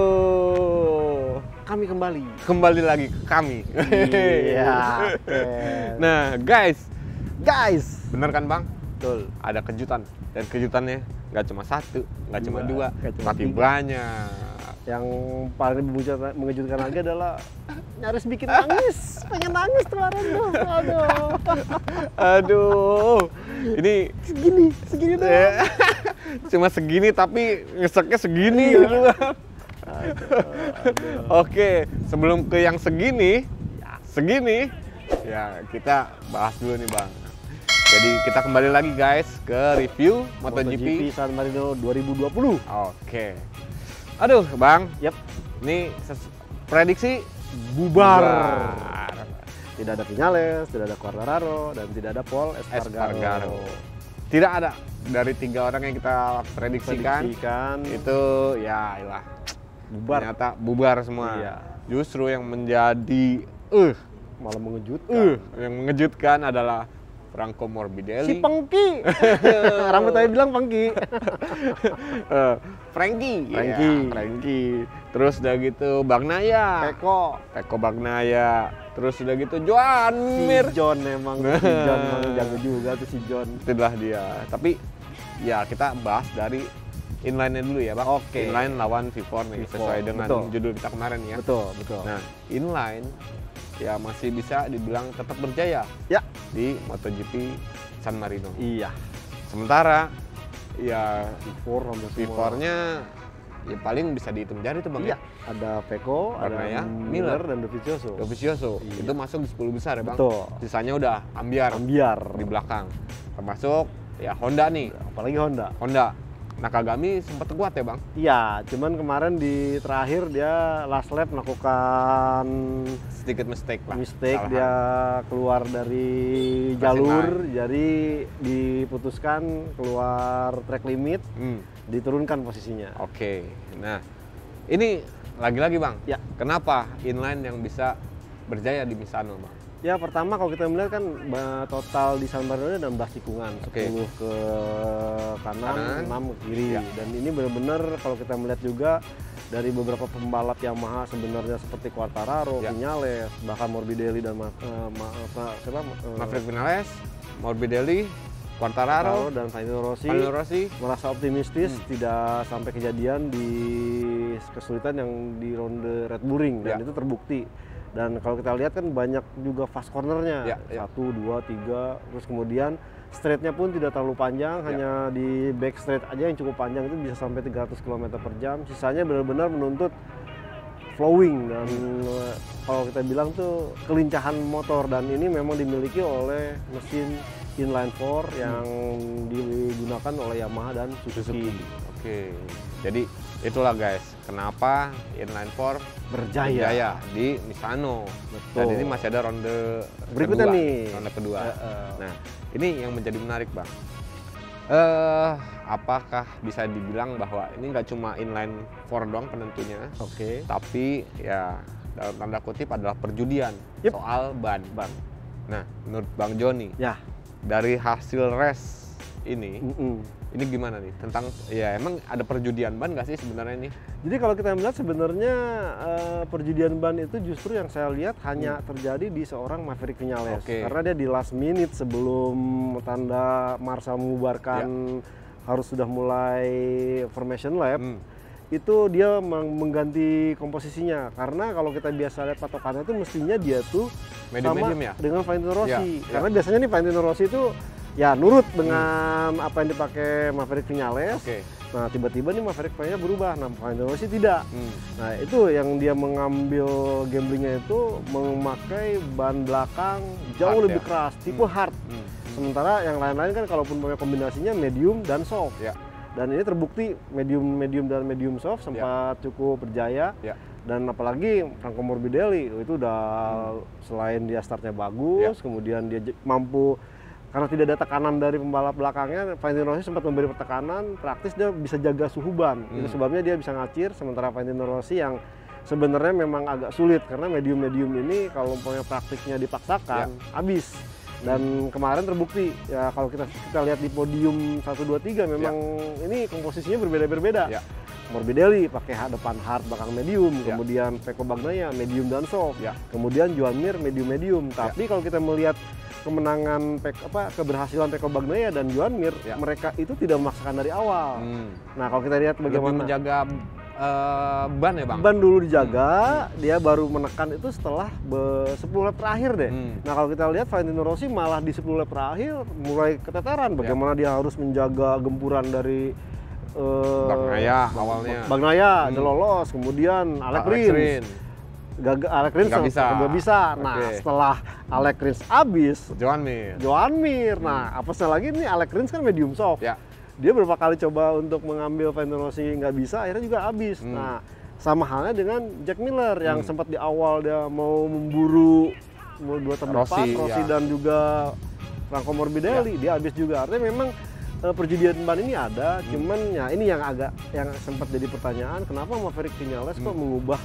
Aduh, kami kembali lagi ke kami. Iya. Nah, guys, bener kan bang? Betul. Ada kejutan, dan kejutannya nggak cuma satu, nggak cuma dua, nggak cuma tapi tiga. banyak. Yang paling mengejutkan lagi adalah nyaris bikin nangis, pengen nangis kemarin tuh. Aduh, ini segini doang. cuma segini tapi ngeseknya segini Iya. gitu kan. Oke, sebelum ke yang segini, ya kita bahas dulu nih bang. Jadi kita kembali lagi guys ke review MotoGP. San Marino 2020. Oke. Aduh bang, Yap. ini prediksi bubar. Tidak ada Viñales, tidak ada Quartararo, dan tidak ada Pol Espargaro. Tidak ada dari 3 orang yang kita prediksikan. Itu ya iyalah Bubar. ternyata bubar semua. Iya. Justru yang menjadi Malah mengejutkan. yang mengejutkan adalah Franco Si Morbidelli, Pengki. Rambut tadi bilang Pengki. Frankie. Frankie. Ya, Frankie. Terus udah gitu Bagnaia, Pecco Bagnaia. Terus udah gitu Joan Mir. Si John emang jago juga tuh si John. Itulah dia. Tapi ya kita bahas dari inline-nya dulu ya bang. Oke. Inline lawan V4 nih, V4, sesuai dengan betul. judul kita kemarin ya. Betul. Nah, inline ya masih bisa dibilang tetap berjaya Ya. di MotoGP San Marino. Iya. Sementara ya V4 V4-nya ya paling bisa dihitung jari tuh bang. Iya. Ada Pecco, Bagnaia, ada Miller, Miller dan Dovizioso. Dovizioso Iya. itu masuk di 10 besar ya bang. Betul. Sisanya udah ambiar Ambiar. di belakang. Termasuk ya Honda nih. Apalagi Honda. Nakagami sempat kuat ya bang. Iya, cuman kemarin di terakhir dia last lap melakukan Sedikit mistake lah. mistake, kesalahan. dia keluar dari jalur, jadi diputuskan keluar track limit, diturunkan posisinya. Oke. Nah, ini lagi-lagi bang. Ya. Kenapa inline yang bisa berjaya di Misano bang? Ya pertama kalau kita melihat kan total di San Marino ada 16 tikungan, Oke. 10 ke kanan, 6 ke kiri. Ya. Dan ini benar-benar kalau kita melihat juga dari beberapa pembalap Yamaha sebenarnya seperti Quartararo, Ya. Viñales, bahkan Morbidelli dan Maverick Viñales, Morbidelli, Quartararo, dan Valentino Rossi. merasa optimistis tidak sampai kejadian di kesulitan yang di ronde Red Bull Ring, dan Ya. itu terbukti. Dan kalau kita lihat kan banyak juga fast cornernya, Ya, ya. 1, 2, 3, terus kemudian straightnya pun tidak terlalu panjang, Ya. hanya di back straight aja yang cukup panjang, itu bisa sampai 300 km per jam. Sisanya benar-benar menuntut flowing, dan kalau kita bilang tuh kelincahan motor, dan ini memang dimiliki oleh mesin inline 4 yang digunakan oleh Yamaha dan Suzuki. Oke. Jadi itulah guys, kenapa inline 4 berjaya di Misano. Betul. Dan ini masih ada ronde Berikutnya kedua, nih. ronde kedua. Heeh. Nah, ini yang menjadi menarik bang. Apakah bisa dibilang bahwa ini nggak cuma inline 4 doang penentunya, Oke. tapi ya dalam tanda kutip adalah perjudian Yep. soal ban. Nah, menurut Bang Joni, Ya. dari hasil race ini, Mm-mm. ini gimana nih tentang ya emang ada perjudian ban nggak sih sebenarnya nih? Jadi kalau kita melihat sebenarnya perjudian ban itu justru yang saya lihat hanya terjadi di seorang Maverick Viñales. Oke. Karena dia di last minute sebelum tanda Marshall mengubarkan harus sudah mulai formation lap, itu dia mengganti komposisinya. Karena kalau kita biasa lihat patokannya itu mestinya dia tuh Medium-medium sama ya? dengan Valentino Rossi. Ya, Karena biasanya nih Valentino Rossi itu ya nurut dengan apa yang dipakai Maverick Viñales. Oke. Nah tiba-tiba nih Maverick Viñales berubah, nah Valentino Rossi tidak. Nah itu yang dia mengambil gamblingnya itu memakai ban belakang jauh Hard lebih ya? keras, tipe hard. Sementara yang lain-lain kan kalaupun pakai kombinasinya medium dan soft. Ya. Dan ini terbukti medium dan medium soft sempat cukup berjaya. Ya. Dan apalagi Franco Morbidelli itu udah selain dia startnya bagus, kemudian dia mampu karena tidak ada tekanan dari pembalap belakangnya, Valentino Rossi sempat memberi tekanan, praktis dia bisa jaga suhu ban. Itu sebabnya dia bisa ngacir, sementara Valentino Rossi yang sebenarnya memang agak sulit karena medium-medium ini kalau umpamanya praktiknya dipaksakan habis. Dan kemarin terbukti ya kalau kita lihat di podium 1 2 3 memang ini komposisinya berbeda-berbeda. Morbidelli pakai depan hard belakang medium, kemudian Pecco Bagnaia medium dan soft, kemudian Joan Mir medium-medium. Tapi kalau kita melihat kemenangan keberhasilan Pecco Bagnaia dan Joan Mir, mereka itu tidak memaksakan dari awal. Nah kalau kita lihat bagaimana lebih menjaga ban ya Bang? Ban dulu dijaga, dia baru menekan itu setelah 10 lap terakhir deh. Nah kalau kita lihat Valentino Rossi malah di 10 lap terakhir mulai keteteran bagaimana dia harus menjaga gempuran dari Bagnaia awalnya. Bagnaia dia lolos, kemudian Alex Rins. Alex Rins nggak bisa. Nah setelah Alex Rins habis, Joan Mir. Nah apesnya lagi nih Alex Rins kan medium soft. Dia berapa kali coba untuk mengambil Valentino Rossi nggak bisa, akhirnya juga habis. Nah sama halnya dengan Jack Miller yang sempat di awal dia mau memburu dua terdepan, Rossi dan juga Franco Morbidelli, dia habis juga. Artinya memang perjudian ban ini ada, cuman ya ini yang sempat jadi pertanyaan, kenapa Maverick Vinales kok mengubah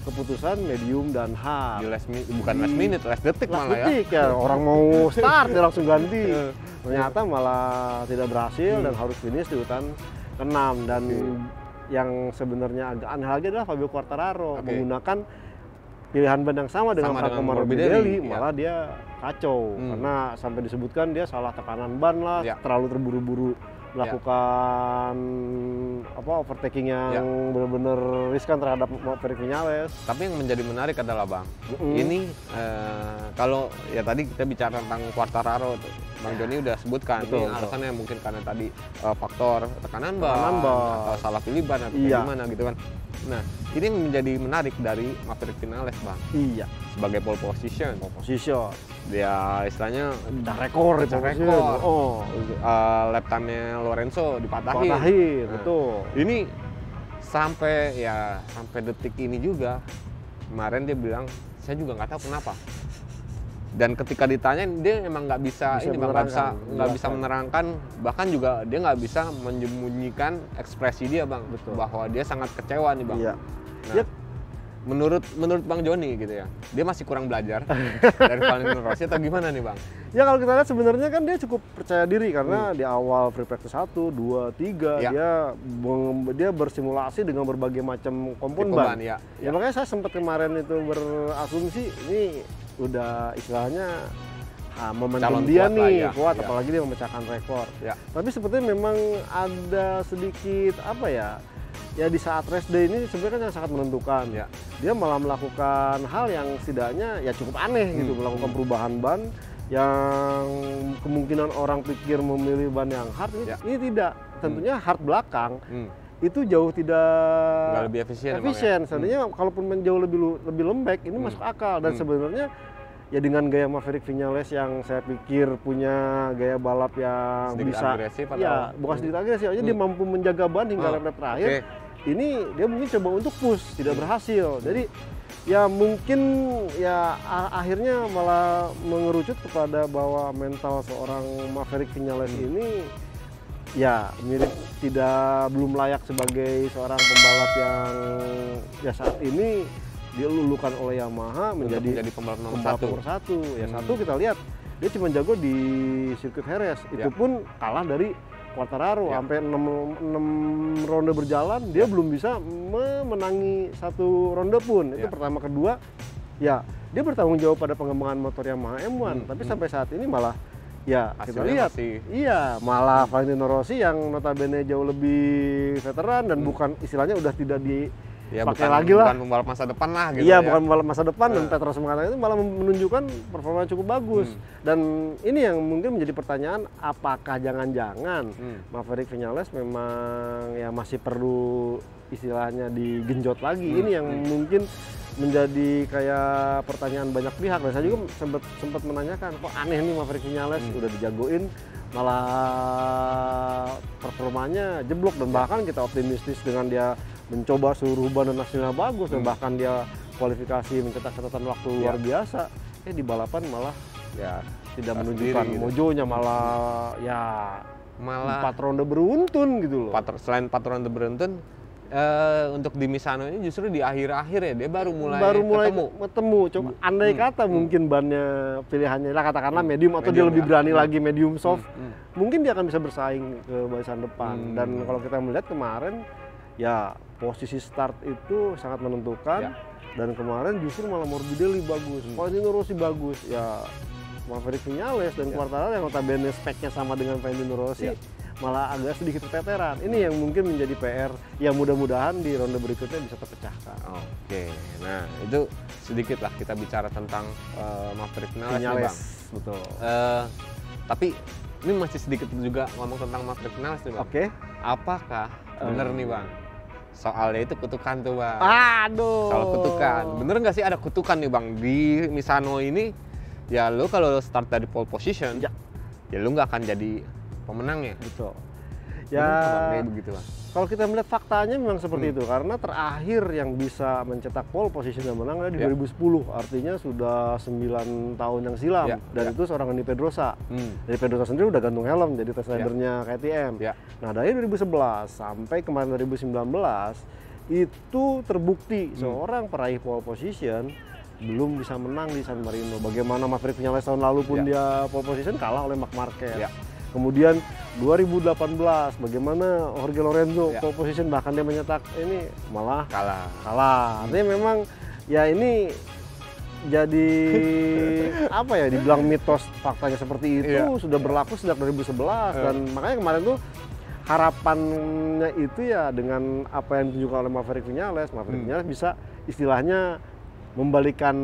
keputusan medium dan hard? Bukan last minute, last detik malah ya. Orang mau start dia langsung ganti. Ternyata malah tidak berhasil dan harus finish di urutan ke-6. Dan yang sebenarnya agak aneh lagi adalah Fabio Quartararo menggunakan pilihan ban yang sama dengan Franco Morbidelli, malah dia kacau karena sampai disebutkan dia salah tekanan ban lah, terlalu terburu-buru melakukan overtaking yang benar-benar riskan terhadap Maverick Vinales. Tapi yang menjadi menarik adalah Bang, ini kalau ya tadi kita bicara tentang Quartararo, Bang Joni udah sebutkan ini alasannya mungkin karena tadi faktor tekanan ban atau salah pilih ban atau gimana gitu kan. Nah, ini menjadi menarik dari Maverick Vinales Bang. Sebagai pole position. Dia istilahnya rekor. Lap time-nya Lorenzo dipatahin. Betul. Ini sampai detik ini juga. Kemarin dia bilang, saya juga nggak tahu kenapa. Dan ketika ditanya dia emang nggak bisa menerangkan, bahkan juga dia nggak bisa menyembunyikan ekspresi dia Bang. Bahwa dia sangat kecewa nih Bang. Nah, menurut Bang Joni gitu ya, dia masih kurang belajar dari Valentino Rossi atau gimana nih Bang? Ya kalau kita lihat sebenarnya kan dia cukup percaya diri karena di awal free practice 1, 2, 3 dia bersimulasi dengan berbagai macam komponen ban. Makanya saya sempat kemarin itu berasumsi ini udah istilahnya momentum dia nih kuat, apalagi dia memecahkan rekor. Tapi sebetulnya memang ada sedikit ya di saat race day ini sebenarnya kan yang sangat menentukan. Dia malah melakukan hal yang setidaknya ya cukup aneh gitu, melakukan perubahan ban yang kemungkinan orang pikir memilih ban yang hard ini tidak. Tentunya hard belakang itu jauh tidak lebih efisien. Sebenarnya kalaupun jauh lebih lembek ini masuk akal, dan sebenarnya ya dengan gaya Maverick Vinales yang saya pikir punya gaya balap yang sedikit bisa agresif bukan sedikit agresif aja, dia mampu menjaga ban hingga lap terakhir. Ini dia mungkin coba untuk push, tidak berhasil. Jadi ya mungkin ya akhirnya malah mengerucut kepada bahwa mental seorang Maverick Vinales ini ya mirip belum layak sebagai seorang pembalap yang ya saat ini dilulukan oleh Yamaha menjadi pembalap nomor satu. Ya satu kita lihat dia cuma jago di sirkuit Jerez, itu pun kalah dari Quartararo sampai 6 ronde berjalan dia belum bisa memenangi 1 ronde pun. Itu pertama. Kedua ya dia bertanggung jawab pada pengembangan motor Yamaha M1, tapi sampai saat ini malah ya kita lihat malah Valentino Rossi yang notabene jauh lebih veteran dan bukan istilahnya udah tidak pakai lagi lah. Bukan pembalap masa depan lah gitu. Bukan pembalap masa depan, dan Petronas mengatakan itu malah menunjukkan performa yang cukup bagus. Dan ini yang mungkin menjadi pertanyaan, apakah jangan-jangan Maverick Vinales memang ya masih perlu istilahnya digenjot lagi. Ini yang mungkin menjadi kayak pertanyaan banyak pihak, dan saya juga sempat menanyakan, kok aneh nih Maverick Vinales udah dijagoin malah performanya jeblok, dan bahkan kita optimistis dengan dia mencoba seluruh ban dan hasilnya bagus dan bahkan dia kualifikasi mencetak catatan waktu luar biasa. Di balapan malah ya tidak menunjukkan gitu. mojonya, malah 4 ronde beruntun gitu loh. Selain 4 ronde beruntun, untuk di Misano ini justru di akhir-akhir ya dia baru mulai ketemu. Coba andai kata mungkin bannya pilihannya lah katakanlah medium atau dia lebih berani lagi medium soft, mungkin dia akan bisa bersaing ke barisan depan. Dan kalau kita melihat kemarin ya posisi start itu sangat menentukan. Dan kemarin justru malah Morbidelli bagus, Valentino Rossi bagus, ya Maverick Viñales dan Quartararo yang notabene speknya sama dengan Valentino Rossi malah agak sedikit keteteran. Ini yang mungkin menjadi PR yang mudah-mudahan di ronde berikutnya bisa terpecahkan. Oke, nah itu sedikit lah kita bicara tentang Maverick Viñales, Bang. Betul. Tapi ini masih sedikit juga ngomong tentang Maverick Viñales nih, Bang. Oke. Apakah bener nih, Bang? Soalnya itu kutukan tuh, Bang. Aduh. Soal kutukan. Bener nggak sih ada kutukan nih, Bang? Di Misano ini, ya lu kalau start dari pole position, ya lu nggak akan jadi pemenangnya. Betul. Ya, begitu, Bang. Kalau kita melihat faktanya memang seperti itu. Karena terakhir yang bisa mencetak pole position dan menang adalah di 2010. Artinya sudah 9 tahun yang silam. Dan itu seorang Dani Pedrosa. Dani Pedrosa sendiri udah gantung helm jadi test ridernya KTM. Nah dari 2011 sampai kemarin 2019 itu terbukti seorang peraih pole position belum bisa menang di San Marino. Bagaimana Maverick Viñales tahun lalu pun dia pole position kalah oleh Marc Marquez. Kemudian 2018 bagaimana Jorge Lorenzo pole position bahkan dia mencetak ini malah kalah. Artinya memang ya ini jadi apa ya dibilang mitos, faktanya seperti itu sudah berlaku sejak 2011 dan makanya kemarin tuh harapannya itu ya dengan apa yang ditunjukkan oleh Maverick Viñales bisa istilahnya membalikan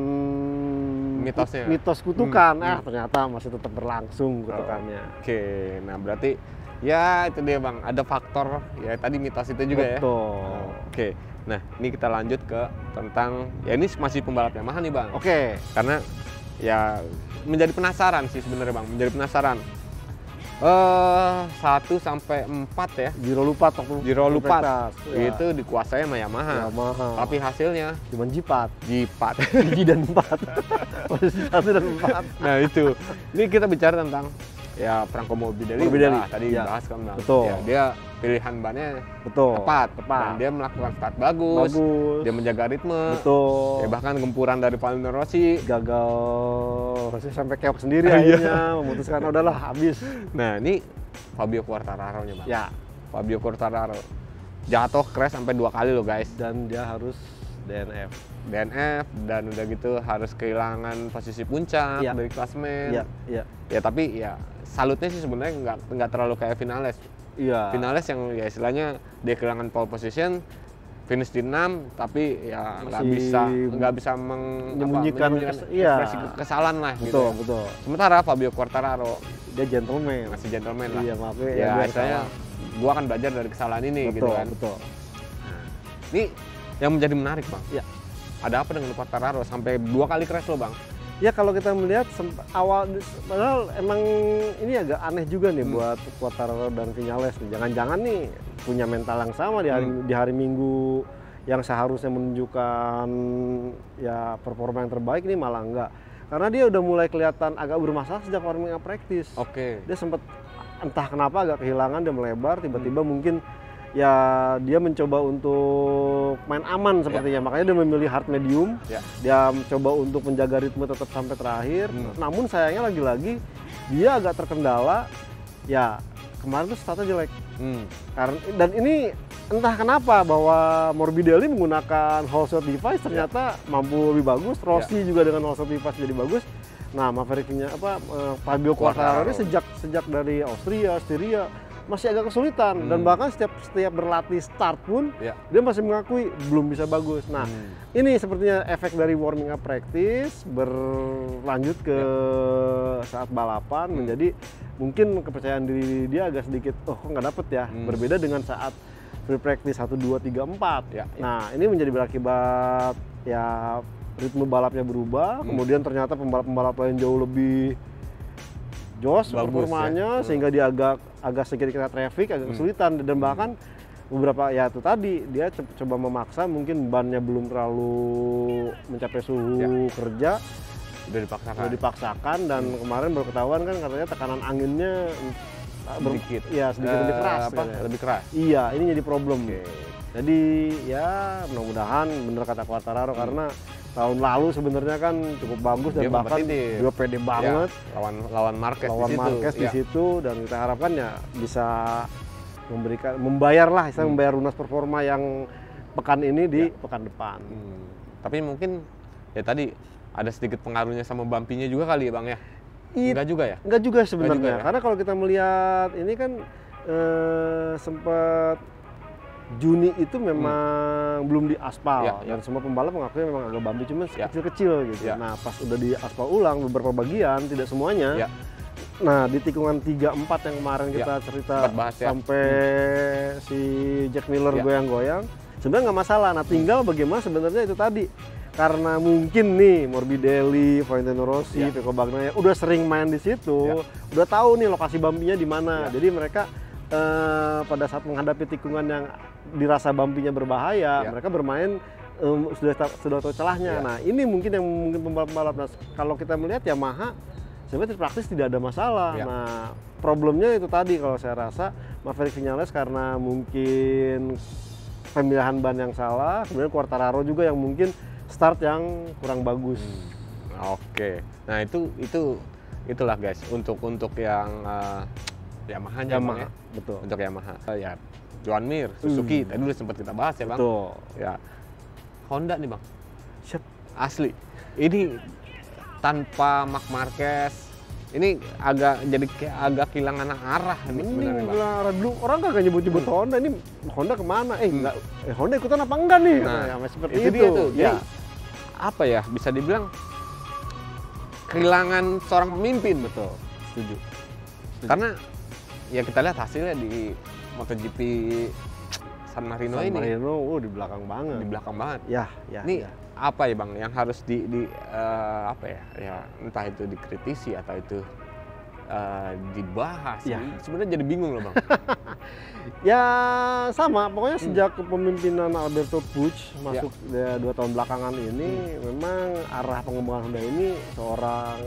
mitos kutukan. Ternyata masih tetap berlangsung kutukannya. Oke, nah berarti ya itu dia, Bang, ada faktor ya tadi mitos itu juga. Betul. Ya. Oke, nah ini kita lanjut ke tentang ya ini masih pembalap Yamaha nih, Bang. Oke. Karena ya menjadi penasaran sih sebenarnya, Bang, menjadi penasaran. 1 sampai 4 ya. Giro Lupat itu dikuasai sama Yamaha. Tapi hasilnya cuma G4. Gigi dan 4. Posisi 1 dan 4. Nah itu. Ini kita bicara tentang ya Franco Morbidelli. Tadi bahas kan, Bang. Betul. Ya, dia pilihan bannya tepat. Dan dia melakukan start bagus. Dia menjaga ritme. Betul. Ya, bahkan gempuran dari Valentino Rossi gagal sampai keok sendiri akhirnya memutuskan udahlah habis. Nah, ini Fabio Quartararo-nya, Bang. Ya, Fabio Quartararo jatuh crash sampai 2 kali loh, guys. Dan dia harus DNF dan udah gitu harus kehilangan posisi puncak dari klasemen. Ya tapi ya salutnya sih sebenarnya nggak terlalu kayak Viñales. Viñales yang ya istilahnya dia kehilangan pole position, finish di 6 tapi ya nggak bisa menyembunyikan ekspresi kesalahan lah. Betul. Sementara Fabio Quartararo dia gentleman, masih gentleman lah. Ya istilahnya gua akan belajar dari kesalahan ini. Betul. Nah, ini yang menjadi menarik, Bang. Ada apa dengan Quartararo sampai 2 kali crash loh, Bang? Ya kalau kita melihat padahal emang ini agak aneh juga nih buat Quartararo dan Viñales nih. Jangan-jangan nih punya mental yang sama di hari Minggu yang seharusnya menunjukkan ya performa yang terbaik ini malah enggak. Karena dia udah mulai kelihatan agak bermasalah sejak warming up practice. Dia sempat entah kenapa agak kehilangan, dia melebar tiba-tiba mungkin ya dia mencoba untuk main aman sepertinya, makanya dia memilih hard medium. Dia mencoba untuk menjaga ritme tetap sampai terakhir. Namun sayangnya lagi-lagi dia agak terkendala. Ya kemarin tuh startnya jelek. Dan ini entah kenapa bahwa Morbidelli menggunakan whole shot device ternyata mampu lebih bagus. Rossi juga dengan whole shot device jadi bagus. Nah Mavericknya Fabio Quartararo ini sejak dari Austria, Styria masih agak kesulitan dan bahkan setiap berlatih start pun dia masih mengakui belum bisa bagus. Nah ini sepertinya efek dari warming up practice berlanjut ke saat balapan menjadi mungkin kepercayaan diri dia agak sedikit kok nggak dapet ya. Berbeda dengan saat free practice 1, 2, 3, 4. Nah ini menjadi berakibat ya ritme balapnya berubah. Kemudian ternyata pembalap-pembalap lain jauh lebih jos performanya sehingga dia agak sedikit kena traffic, agak kesulitan dan bahkan beberapa ya itu tadi dia coba memaksa, mungkin bannya belum terlalu mencapai suhu kerja, udah dipaksakan dan kemarin baru ketahuan kan katanya tekanan anginnya sedikit lebih keras, lebih keras. Iya, ini jadi problem. Jadi ya mudah-mudahan bener kata Quartararo karena tahun lalu sebenarnya kan cukup bagus dan bahkan dia pede banget lawan Marquez di situ dan kita harapkan ya bisa membayar lah, membayar lunas performa yang pekan ini di pekan depan. Tapi mungkin ya tadi ada sedikit pengaruhnya sama bumpy-nya juga kali ya Bang ya? Enggak juga ya? Enggak juga sebenarnya, karena kalau kita melihat ini kan sempat Juni itu memang belum di aspal dan semua pembalap mengakui memang agak bumpy, cuma kecil-kecil gitu. Nah pas udah di aspal ulang beberapa bagian, tidak semuanya. Nah di tikungan 3-4 yang kemarin kita cerita sampai si Jack Miller goyang-goyang, sebenarnya nggak masalah. Nah tinggal bagaimana sebenarnya itu tadi, karena mungkin nih Morbidelli, Valentino Rossi, Pecco Bagnaia udah sering main di situ, udah tahu nih lokasi bumpy-nya di mana. Jadi mereka pada saat menghadapi tikungan yang dirasa bumpy-nya berbahaya, mereka bermain sudah tahu celahnya. Nah ini mungkin yang mungkin pembalap-pembalap. Nah kalau kita melihat Yamaha sebenarnya praktis tidak ada masalah. Nah problemnya itu tadi kalau saya rasa Maverick Vinales karena mungkin pemilihan ban yang salah, kemudian Quartararo juga yang mungkin start yang kurang bagus. Oke. Nah itulah guys untuk yang Yamaha ya. Betul. Untuk Yamaha ya Joan Mir, Suzuki tadi udah sempat kita bahas ya Bang. Betul. Ya Honda nih Bang. Asli. Ini tanpa Marc Marquez ini agak kehilangan arah nih sebenarnya Bang. Dulu orang kagak nyebut-nyebut Honda, ini Honda kemana? Enggak, Honda ikutan apa enggak nih? Nah, seperti itu. Dia tuh. Jadi, apa ya, bisa dibilang kehilangan seorang pemimpin. Betul. Setuju. Karena ya kita lihat hasilnya di MotoGP San Marino ini. Di belakang banget. Di belakang banget. Ini apa ya Bang yang harus apa ya entah itu dikritisi atau itu dibahas. Sebenarnya jadi bingung loh Bang. Ya sama, pokoknya sejak kepemimpinan Alberto Puig masuk 2 tahun belakangan ini memang arah pengembangan Honda ini seorang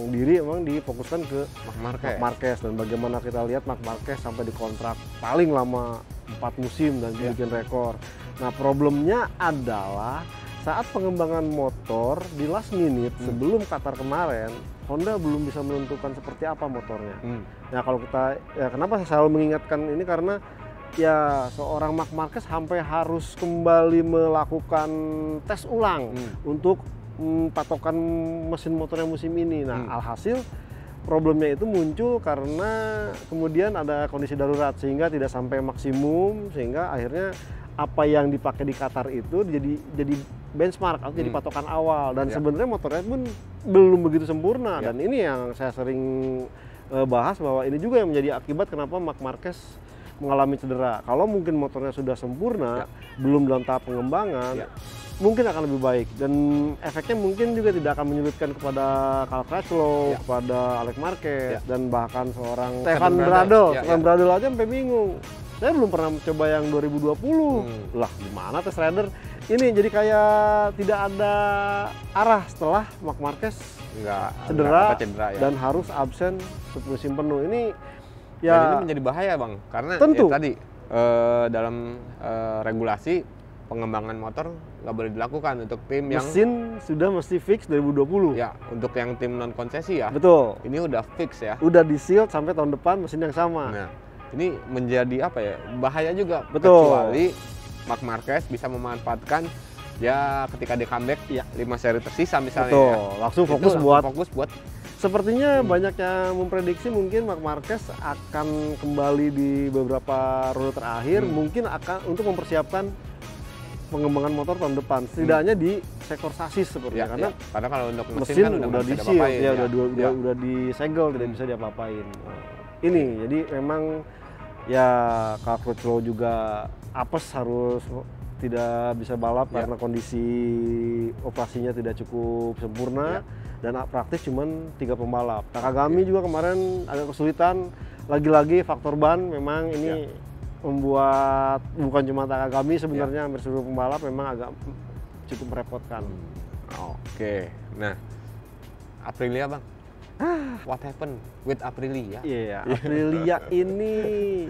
diri memang difokuskan ke Marc Marquez. Dan bagaimana kita lihat Marc Marquez sampai dikontrak paling lama 4 musim dan bikin rekor. Nah problemnya adalah saat pengembangan motor di last minute sebelum Qatar kemarin, Honda belum bisa menentukan seperti apa motornya. Nah kalau kita, kenapa saya selalu mengingatkan ini karena ya seorang Marc Marquez sampai harus kembali melakukan tes ulang untuk patokan mesin motornya musim ini. Nah alhasil problemnya itu muncul karena kemudian ada kondisi darurat sehingga tidak sampai maksimum, sehingga akhirnya apa yang dipakai di Qatar itu jadi benchmark atau jadi patokan awal, dan sebenarnya motornya pun belum begitu sempurna. Dan ini yang saya sering bahas bahwa ini juga yang menjadi akibat kenapa Marc Marquez mengalami cedera. Kalau mungkin motornya sudah sempurna, belum dalam tahap pengembangan, mungkin akan lebih baik, dan efeknya mungkin juga tidak akan menyulitkan kepada Cal Crutchlow, kepada Alex Marquez, dan bahkan seorang Stefan Bradl. Stefan Bradl aja sampai bingung. Saya belum pernah mencoba yang 2020. Lah gimana tes rider? Ini jadi kayak tidak ada arah setelah Marc Marquez cedera dan harus absen musim penuh. Ini ya dan ini menjadi bahaya Bang, karena tentu. Ya tadi dalam regulasi pengembangan motor nggak boleh dilakukan untuk tim yang mesin sudah mesti fix 2020. Ya, untuk yang tim non konsesi ya. Betul. Ini udah fix ya. Udah di seal sampai tahun depan mesin yang sama. Nah, ini menjadi apa ya? Bahaya juga. Betul. Kecuali Marc Marquez bisa memanfaatkan ya ketika dia comeback 5 seri tersisa misalnya. Betul. Ya. Langsung fokus buat sepertinya banyak yang memprediksi mungkin Marc Marquez akan kembali di beberapa ronde terakhir, mungkin akan untuk mempersiapkan pengembangan motor tahun depan, setidaknya di sektor sasis sepertinya, karena kalau untuk mesin kan udah di seal, udah disegel, tidak bisa diapa-apain. Ini jadi memang ya Cal Crutchlow juga apes, harus tidak bisa balap karena kondisi operasinya tidak cukup sempurna dan praktis cuman 3 pembalap. Nakagami juga kemarin agak kesulitan, lagi-lagi faktor ban memang ini membuat bukan cuma kami sebenarnya hampir seluruh pembalap memang agak cukup merepotkan. Oke, nah Aprilia bang, what happened with Aprilia? Iya, Aprilia ini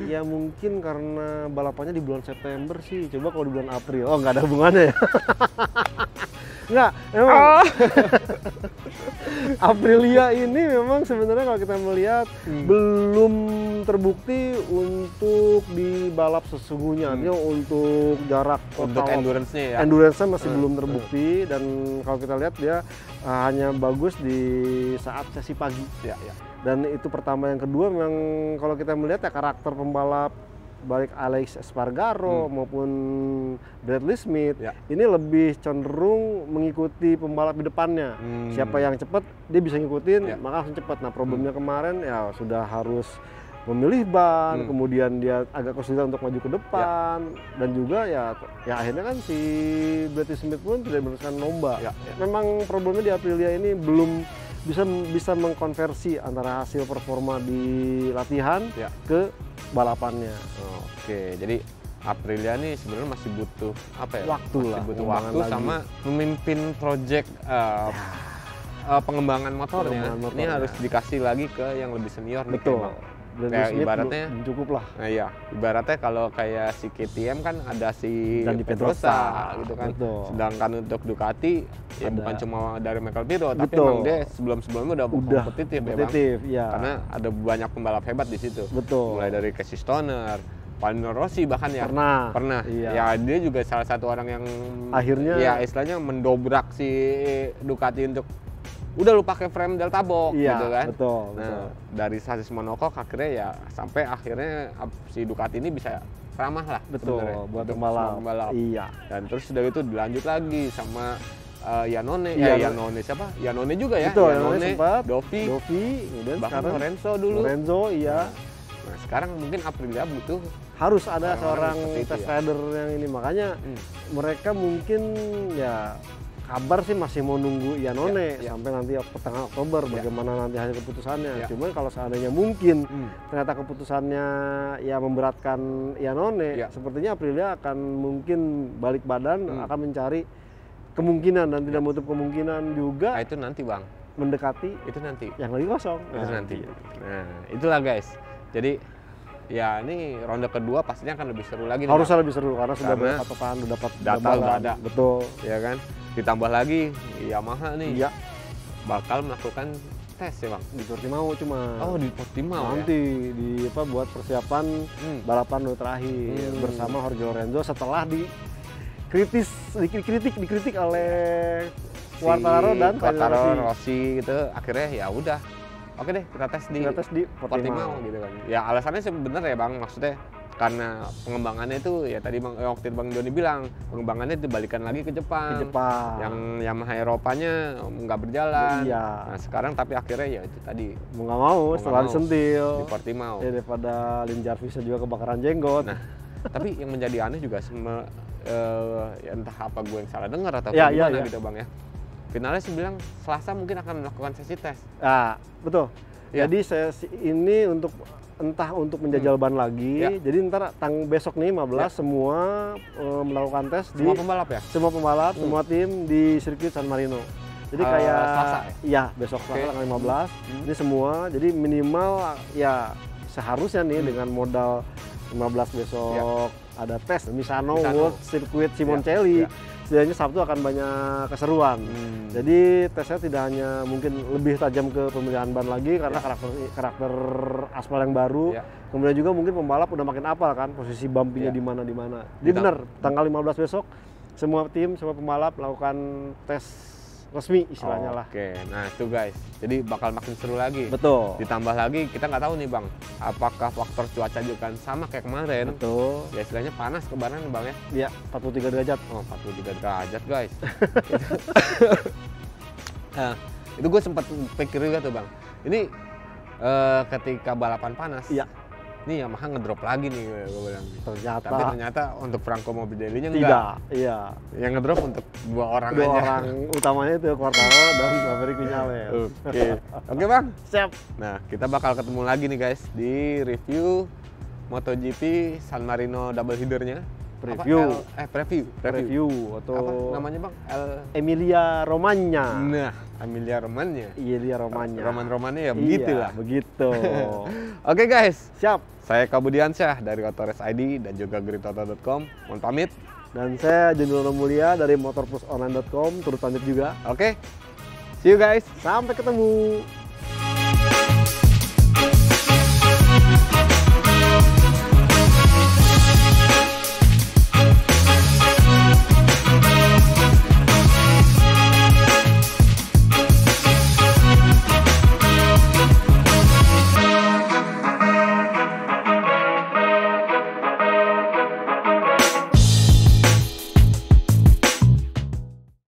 ya mungkin karena balapannya di bulan September sih. Coba kalau di bulan April, oh nggak ada hubungannya ya. Nggak, emang Aprilia ini memang sebenarnya kalau kita melihat belum terbukti untuk di balap sesungguhnya. Artinya untuk jarak Untuk endurance-nya ya? Endurance-nya masih belum terbukti dan kalau kita lihat dia hanya bagus di saat sesi pagi. Ya. Dan itu pertama. Yang kedua memang kalau kita melihat ya karakter pembalap baik Alex Espargaro maupun Bradley Smith ini lebih cenderung mengikuti pembalap di depannya. Siapa yang cepat dia bisa ngikutin, maka langsung cepat. Nah problemnya kemarin ya sudah harus memilih ban, kemudian dia agak kesulitan untuk maju ke depan dan juga ya akhirnya kan si Bradley Smith pun tidak meneruskan lomba. Memang problemnya di Aprilia ini belum bisa mengkonversi antara hasil performa di latihan ke balapannya. Oke, jadi Aprilia nih sebenarnya masih butuh apa ya? Waktu waktu sama memimpin project pengembangan motornya. Ini harus dikasih lagi ke yang lebih senior. Betul. Kayak ibaratnya cukup lah. Nah iya, ibaratnya kalau kayak si KTM kan ada si Pedrosa gitu kan. Betul. Sedangkan untuk Ducati ya bukan cuma dari Michael Tiro, tapi emang dia sebelumnya udah kompetitif ya, karena ada banyak pembalap hebat di situ. Betul. Mulai dari Casey Stoner, Valentino Rossi bahkan ya. Pernah. Iya. Ya dia juga salah satu orang yang akhirnya ya istilahnya mendobrak si Ducati untuk udah lu pakai frame Delta Box gitu kan. Betul. Dari sasis monocoque akhirnya ya sampai akhirnya si Ducati ini bisa ramah lah. Betul, buat pembalap. Iya. Dan terus udah itu dilanjut lagi sama Iannone. Iannone siapa? Iannone juga ya. Betul, Iannone sempat. Dovi, kemudian bahkan sekarang Lorenzo dulu. iya. Nah, sekarang mungkin Aprilia butuh harus ada seorang test ya. rider yang ini, makanya mereka mungkin ya kabar sih masih mau nunggu Iannone sampai nanti pertengahan Oktober bagaimana nanti hasil keputusannya. Cuman kalau seandainya mungkin ternyata keputusannya ya memberatkan Iannone, sepertinya Aprilia akan mungkin balik badan, akan mencari kemungkinan dan tidak menutup kemungkinan juga. Nah, itu nanti bang mendekati itu nanti yang lagi kosong. Itu nanti. Nah itulah guys. Jadi ya ini ronde kedua pastinya akan lebih seru lagi. Harusnya lebih seru karena sudah banyak patokan, udah dapat data, udah ada. Betul. Ya kan. Ditambah lagi Yamaha nih. Iya. Bakal melakukan tes ya bang. Di Portimao cuma. Oh di Portimao nanti ya? Di apa buat persiapan balapan terakhir bersama Jorge Lorenzo setelah dikritik oleh Quartararo dan Rossi gitu. Akhirnya ya udah. Oke deh, kita tes di Portimao gitu kan. Ya alasannya sebenarnya ya bang, maksudnya karena pengembangannya itu ya tadi waktu bang Joni bilang pengembangannya dibalikan lagi ke Jepang. Yang Yamaha Eropanya nggak berjalan. Nah sekarang tapi akhirnya ya itu tadi mau nggak mau setelah disentil di Portimao. Ya daripada Lin Jarvis juga kebakaran jenggot. Nah tapi yang menjadi aneh juga ya entah apa gue yang salah dengar atau gimana gitu bang ya. Finalnya sih bilang Selasa mungkin akan melakukan sesi tes. Betul. Jadi sesi ini entah untuk menjajal ban lagi. Jadi ntar besok nih 15 semua melakukan tes semua pembalap ya? Semua pembalap, semua tim di sirkuit San Marino. Jadi kayak Selasa ya? Iya, besok Selasa tanggal 15. Ini semua. Jadi minimal ya seharusnya nih dengan modal 15 besok ada tes Misano World Circuit Simoncelli. Setidaknya Sabtu akan banyak keseruan. Jadi tesnya tidak hanya mungkin lebih tajam ke pemilihan ban lagi karena karakter aspal yang baru. Kemudian juga mungkin pembalap udah makin apal kan posisi bumpy-nya di mana. Jadi benar tanggal 15 besok semua tim, semua pembalap melakukan tes resmi istilahnya lah. Oke, nah itu guys. Jadi bakal makin seru lagi. Betul. Ditambah lagi kita nggak tahu nih bang, apakah faktor cuaca juga kan sama kayak kemarin. Betul. Ya istilahnya panas kebaran bang ya. Iya, 43 derajat. Oh 43 derajat guys. Nah, itu gue sempat pikir juga tuh bang. Ini ketika balapan panas. Iya. Ini Yamaha ngedrop lagi nih gue bilang. Tapi ternyata untuk Franco Morbidelli-nya enggak. Tidak, iya. Yang ngedrop untuk dua orang utamanya itu Quartararo dan Maverick Viñales. Oke bang. Siap. Nah kita bakal ketemu lagi nih guys di review MotoGP San Marino double header-nya. Preview. Preview atau apa namanya Bang? Emilia Romagna. Nah, Emilia Romagna. Emilia Romagna. Roman-romannya ya Iya, begitulah. begitu. Oke guys, Siap. saya Kabudiansyah dari Autores ID dan juga greenauto.com. Mohon pamit. Dan saya Juniono Mulia dari motorplusonline.com turut pamit juga. Oke. See you guys. Sampai ketemu.